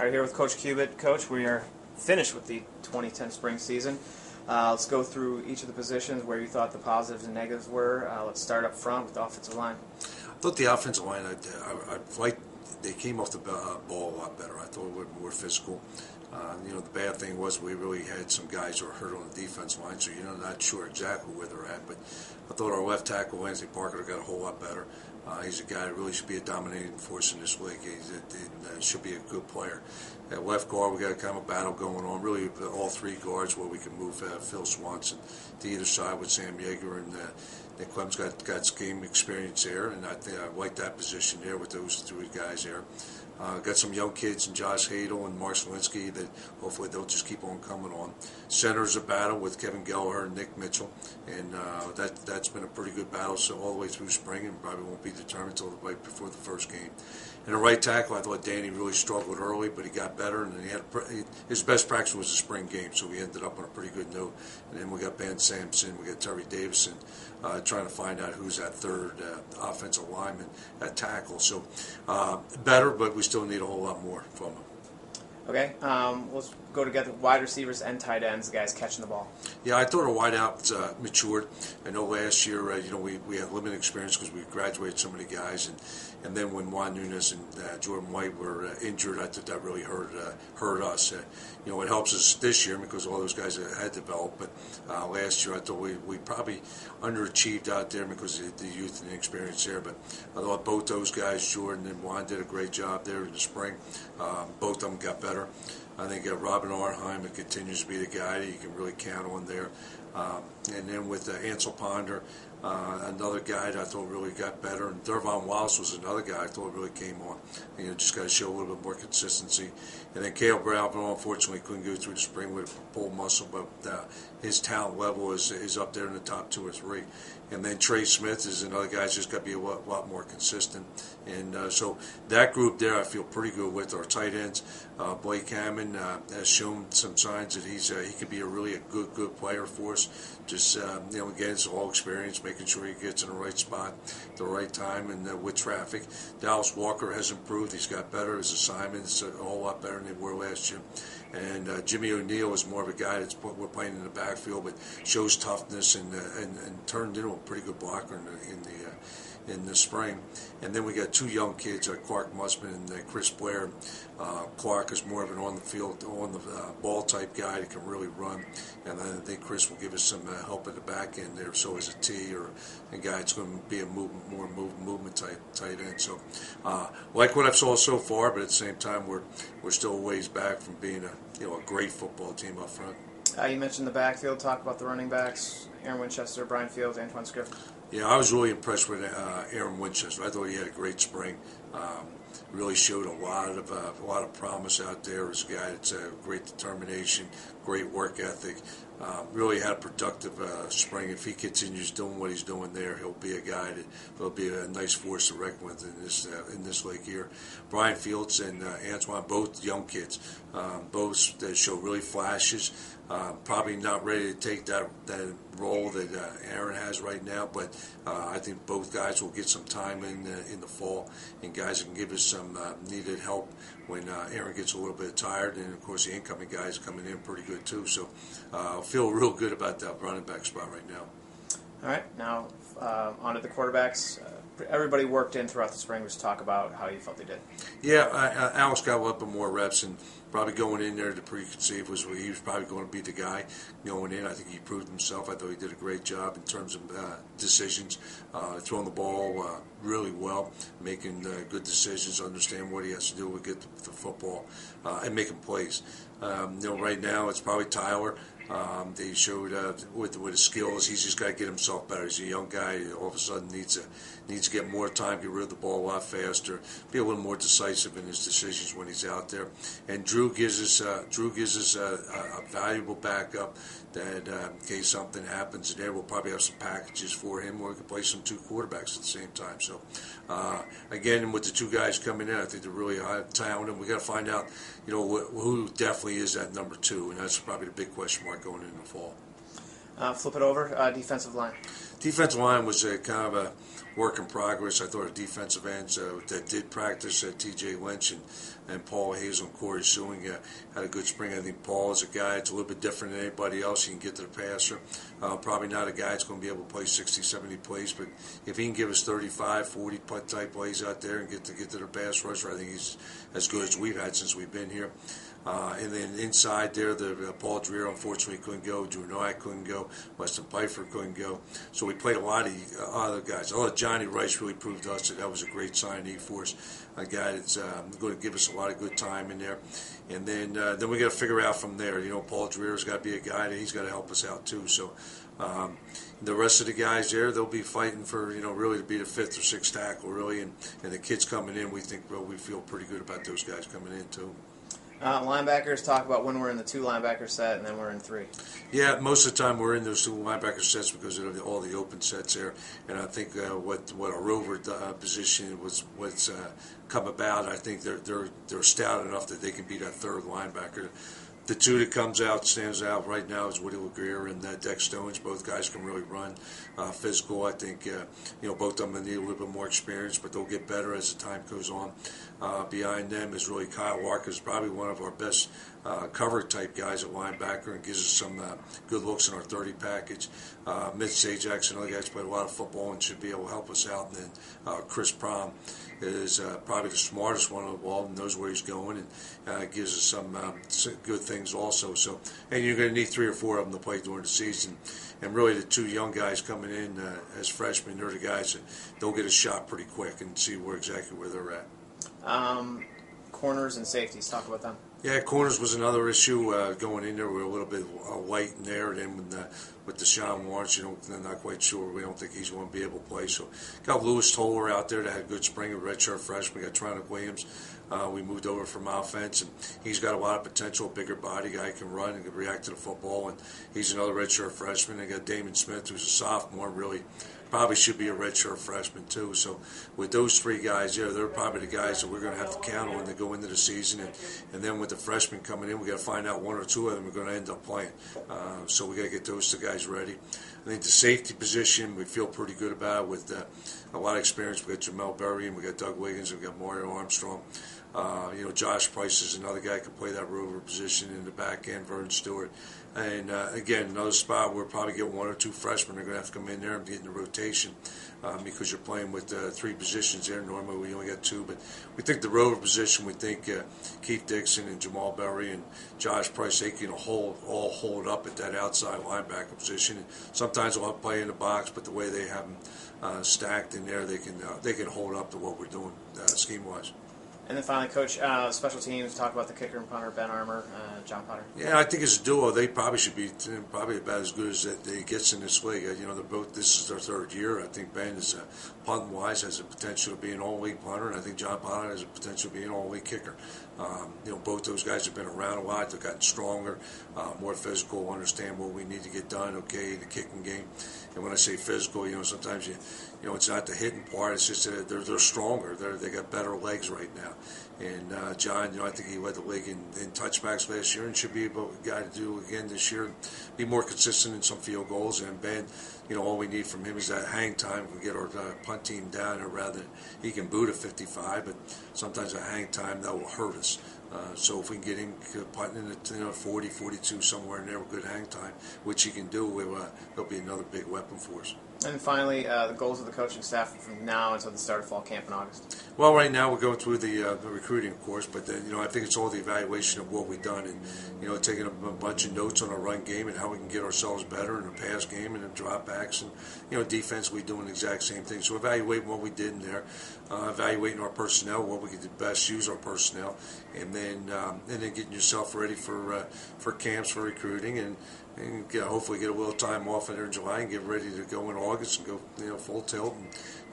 All right, here with Coach Cubit. Coach, we are finished with the 2010 spring season. Let's go through each of the positions where you thought the positives and negatives were. Let's start up front with the offensive line. I thought the offensive line, I liked, they came off the ball a lot better. I thought it was more physical. The bad thing was we really had some guys who were hurt on the defense line, so you're not sure exactly where they're at. But I thought our left tackle, Anthony Parker, got a whole lot better. He's a guy that really should be a dominating force in this league. He should be a good player. At left guard, we got a kind of a battle going on. Really, all three guards where we can move Phil Swanson to either side with Sam Yeager, and Nick Clem's got game experience there, and I think I like that position there with those three guys there. Got some young kids in Josh Hadel and Mark Slinsky that hopefully they'll just keep on coming on. Center's a battle with Kevin Gallagher and Nick Mitchell, and that's been a pretty good battle so all the way through spring, and probably won't be determined until right before the first game. And a right tackle, I thought Danny really struggled early, but he got better, and his best practice was the spring game, so we ended up on a pretty good note. And then we got Ben Sampson, we got Terry Davison, trying to find out who's that third offensive lineman at tackle. So better, but we still need a whole lot more from him. Okay, let's go together. Wide receivers and tight ends, the guys catching the ball. Yeah, I thought our wideouts matured. I know last year, we had limited experience because we graduated so many guys, and then when Juan Nunes and Jordan White were injured, I thought that really hurt us. It helps us this year because all those guys had developed, but last year I thought we probably underachieved out there because of the youth and the experience there. But I thought both those guys, Jordan and Juan, did a great job there in the spring. Both of them got better. I think Robin Arnheim continues to be the guy that you can really count on there. And then with Ansel Ponder, another guy that I thought really got better. And Dervon Wallace was another guy I thought really came on. Just got to show a little bit more consistency. And then Cale Brown, unfortunately, couldn't go through the spring with a pulled muscle, but his talent level is up there in the top 2 or 3. And then Trey Smith is another guy that's just got to be a lot more consistent. And so that group there I feel pretty good with. Our tight ends, Blake Hammond has shown some signs that he could be a good player for us. Just, again, it's all experience, making sure he gets in the right spot at the right time and with traffic. Dallas Walker has improved. He's got better. His assignments a whole lot better than they were last year. And Jimmy O'Neal is more of a guy we're playing in the backfield, but shows toughness and turned into a pretty good blocker in the spring. And then we got 2 young kids, Clark Musman and Chris Blair. Clark is more of an on the ball type guy that can really run, and I think Chris will give us some help at the back end there. So is a T or a guy that's going to be a more movement type tight end. So like what I've saw so far, but at the same time we're still a ways back from being a great football team up front. You mentioned the backfield. Talk about the running backs: Aaron Winchester, Brian Fields, Antoine Scriven. Yeah, I was really impressed with Aaron Winchester. I thought he had a great spring. Really showed a lot of promise out there. As a guy that's great determination, great work ethic. Really had a productive spring. If he continues doing what he's doing there, he'll be a guy that will be a nice force to reckon with in this league here. Brian Fields and Antoine, both young kids, both that show really flashes. Probably not ready to take that role that Aaron has right now, but I think both guys will get some time in the fall, and guys can give us some needed help when Aaron gets a little bit tired. And of course, the incoming guys coming in pretty good too. So I feel real good about that running back spot right now. All right, now on to the quarterbacks. Everybody worked in throughout the spring. Just talk about how you felt they did. Yeah, Alex got a little bit more reps, and probably going in there to preconceive was he was probably going to be the guy going in. I think he proved himself. I thought he did a great job in terms of decisions, throwing the ball really well, making good decisions, understand what he has to do to get the football, and making plays. Right now it's probably Tyler. They showed with his skills, he's just got to get himself better. He's a young guy. All of a sudden needs to get more time, get rid of the ball a lot faster, be a little more decisive in his decisions when he's out there. And Drew gives us a valuable backup that in case something happens there, we'll probably have some packages for him where we can play some 2 quarterbacks at the same time. So again, with the 2 guys coming in, I think they're really high talented. We got to find out, who definitely is that number 2, and that's probably the big question mark going into the fall. Flip it over. Defensive line. Defensive line was a kind of a work in progress. I thought our defensive ends that did practice, T.J. Lynch and Paul Hazel and Corey Sewing had a good spring. I think Paul is a guy that's a little bit different than anybody else. He can get to the passer. Probably not a guy that's going to be able to play 60, 70 plays, but if he can give us 35, 40 type plays out there and get to the pass rusher, I think he's as good as we've had since we've been here. And then inside there, Paul Dreer unfortunately couldn't go. Drew Noack couldn't go. Weston Pfeiffer couldn't go. So we played a lot of other guys. Although Johnny Rice really proved to us that was a great signee for us. A guy that's going to give us a lot of good time in there. And then we got to figure out from there. Paul Dreer's got to be a guy that he's got to help us out too. So the rest of the guys there, they'll be fighting for really to be the fifth or sixth tackle really. And the kids coming in, we feel pretty good about those guys coming in too. Linebackers, talk about when we're in the 2 linebacker set and then we're in 3. Yeah, most of the time we're in those 2 linebacker sets because of all the open sets there. And I think what our rover position was come about. I think they're stout enough that they can be that 3rd linebacker. The 2 that stands out right now is Woody LeGrier and Dex Stones. Both guys can really run. Physical, I think, both of them need a little bit more experience, but they'll get better as the time goes on. Behind them is really Kyle Walker, is probably one of our best cover type guys at linebacker and gives us some good looks in our 30 package. Mitch Zajac, another guy that's played a lot of football and should be able to help us out. And then Chris Prom is probably the smartest one of the ball and knows where he's going and gives us some good things also. So, and you're going to need 3 or 4 of them to play during the season. And really the 2 young guys coming in as freshmen, they're the guys that they'll get a shot pretty quick and see exactly where they're at. Corners and safeties, talk about them. Yeah, corners was another issue going in there. We were a little bit light in there. Then with Deshaun Lawrence, they're not quite sure. We don't think he's going to be able to play. So got Lewis Toller out there that had a good spring, a redshirt freshman. We got Tronic Williams. We moved over from offense, and he's got a lot of potential. Bigger body guy, can run and can react to the football, and he's another redshirt freshman. They got Damon Smith, who's a sophomore, really probably should be a redshirt freshman too. So with those 3 guys there, they're probably the guys that we're going to have to count on to go into the season. And then with the freshmen coming in, we got to find out 1 or 2 of them are going to end up playing. So we got to get those 2 guys ready. I think the safety position we feel pretty good about with a lot of experience. We got Jamel Berry and we got Doug Wiggins and we got Mario Armstrong. Josh Price is another guy who can play that rover position in the back end. Vernon Stewart. And again, another spot where we'll probably get 1 or 2 freshmen are going to have to come in there and get in the rotation because you're playing with 3 positions there. Normally we only got 2, but we think the rover position, we think Keith Dixon and Jamal Berry and Josh Price, they can all hold up at that outside linebacker position. And sometimes they'll have to play in the box, but the way they have them stacked in there, they can hold up to what we're doing scheme-wise. And then finally, Coach, special teams, talk about the kicker and punter, Ben Armour, John Potter. Yeah, I think as a duo, they probably should be probably about as good as they gets in this league. They're both. This is their 3rd year. I think Ben is punt-wise has the potential to be an all-league punter, and I think John Potter has the potential to be an all-league kicker. Both those guys have been around a lot. They've gotten stronger, more physical, understand what we need to get done. Okay, in the kicking game. And when I say physical, sometimes it's not the hitting part. It's just that they're stronger. They got better legs right now. And John, I think he led the league in touchbacks last year and should be a guy to do again this year. Be more consistent in some field goals. And Ben, all we need from him is that hang time. We get our punt team down, or rather, he can boot at 55, but sometimes a hang time that will hurt us. So if we can get him punting at 40, 42, somewhere in there with good hang time, which he can do, he'll be another big weapon for us. And finally, the goals of the coaching staff from now until the start of fall camp in August. Well, right now we're going through the recruiting, of course, but I think it's all the evaluation of what we've done and taking a bunch of notes on our run game and how we can get ourselves better in the pass game and the dropbacks and defense. We doing the exact same thing. So evaluating what we did in there, evaluating our personnel, what we could best use our personnel, and then getting yourself ready for camps for recruiting and hopefully get a little time off there in July and get ready to go in August and go full tilt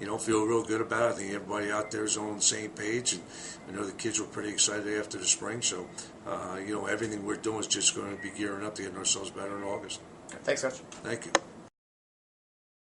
and feel real good about it. I think everybody out there is on the same page, and I know the kids were pretty excited after the spring. So everything we're doing is just going to be gearing up to getting ourselves better in August. Thanks, Coach. Thank you.